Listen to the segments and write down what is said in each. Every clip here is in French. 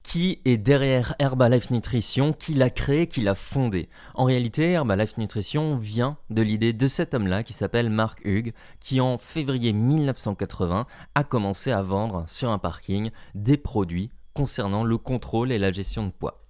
Qui est derrière Herbalife Nutrition? Qui l'a créé? Qui l'a fondé? En réalité, Herbalife Nutrition vient de l'idée de cet homme-là qui s'appelle Mark Hughes, qui en février 1980 a commencé à vendre sur un parking des produits concernant le contrôle et la gestion de poids.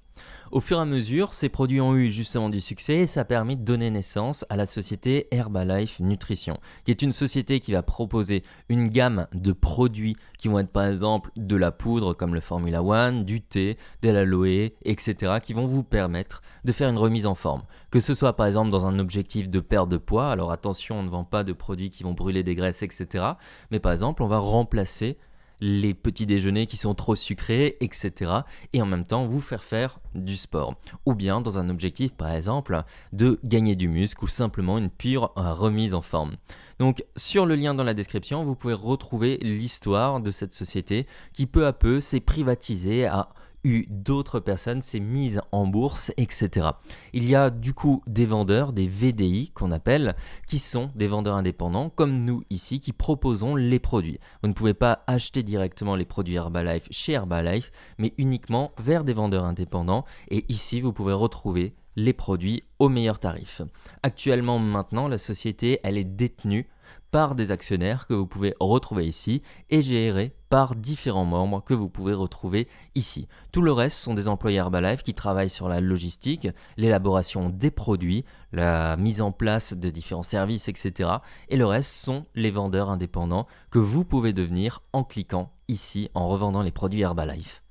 Au fur et à mesure, ces produits ont eu justement du succès et ça a permis de donner naissance à la société Herbalife Nutrition, qui est une société qui va proposer une gamme de produits qui vont être par exemple de la poudre comme le Formula One, du thé, de l'aloe, etc. qui vont vous permettre de faire une remise en forme. Que ce soit par exemple dans un objectif de perte de poids, alors attention, on ne vend pas de produits qui vont brûler des graisses, etc. Mais par exemple, on va remplacer les petits déjeuners qui sont trop sucrés, etc. Et en même temps, vous faire du sport. Ou bien dans un objectif, par exemple, de gagner du muscle ou simplement une pure remise en forme. Donc, sur le lien dans la description, vous pouvez retrouver l'histoire de cette société qui, peu à peu, s'est privatisée, a eu d'autres personnes, s'est mise en bourse, etc. Il y a du coup des vendeurs, des VDI qu'on appelle, qui sont des vendeurs indépendants, comme nous ici, qui proposons les produits. Vous ne pouvez pas acheter directement les produits Herbalife chez Herbalife, mais uniquement vers des vendeurs indépendants. Et ici, vous pouvez retrouver les produits au meilleur tarif. Actuellement, maintenant, la société, elle est détenue par des actionnaires que vous pouvez retrouver ici et gérée par différents membres que vous pouvez retrouver ici. Tout le reste sont des employés Herbalife qui travaillent sur la logistique, l'élaboration des produits, la mise en place de différents services, etc. Et le reste sont les vendeurs indépendants que vous pouvez devenir en cliquant ici en revendant les produits Herbalife.